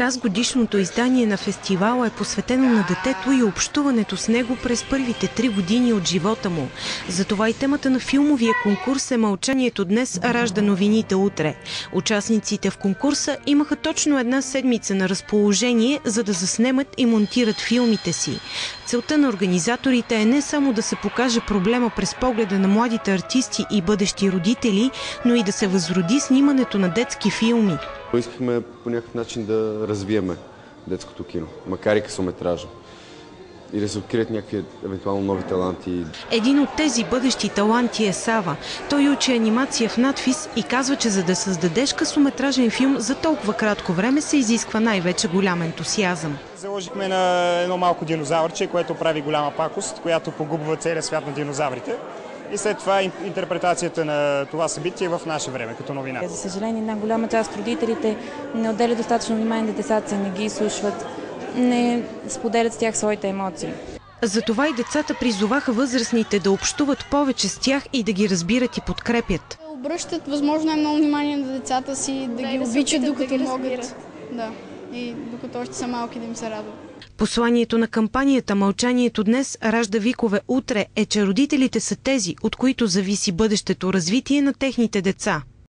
Тазгодишното издание на фестивала е посветено на детето и общуването с него през първите 3 години от живота му. Затова и темата на филмовия конкурс е "Мълчанието днес ражда новините утре". Участниците в конкурса имаха точно 1 седмица на разположение, за да заснемат и монтират филмите си. Целта на организаторите е не само да се покаже проблема през погледа на младите артисти и бъдещи родители, но и да се възроди снимането на детски филми. Искахме по някакъв начин да развиеме детското кино, макар и късометражно. И да се открият някакви евентуално нови таланти. Един от тези бъдещи таланти е Сава. Той учи анимация в надфис и казва, че за да създадеш късометражен филм за толкова кратко време се изисква най-вече голям ентусиазъм. Заложихме на едно малко динозавърче, което прави голяма пакост, която погубва целия свят на динозаврите. И след това интерпретацията на това събитие в наше време, като новина. За съжаление, една голяма част от родителите не отделят достатъчно внимание на децата си, не ги изслушват, не споделят с тях своите емоции. Затова и децата призоваха възрастните да общуват повече с тях и да ги разбират и подкрепят. Обръщат възможно много внимание на децата си, да ги обичат докато могат. Да. И докато още са малки, да им се радват. Посланието на кампанията "Мълчанието днес ражда викове утре" е, че родителите са тези, от които зависи бъдещето развитие на техните деца.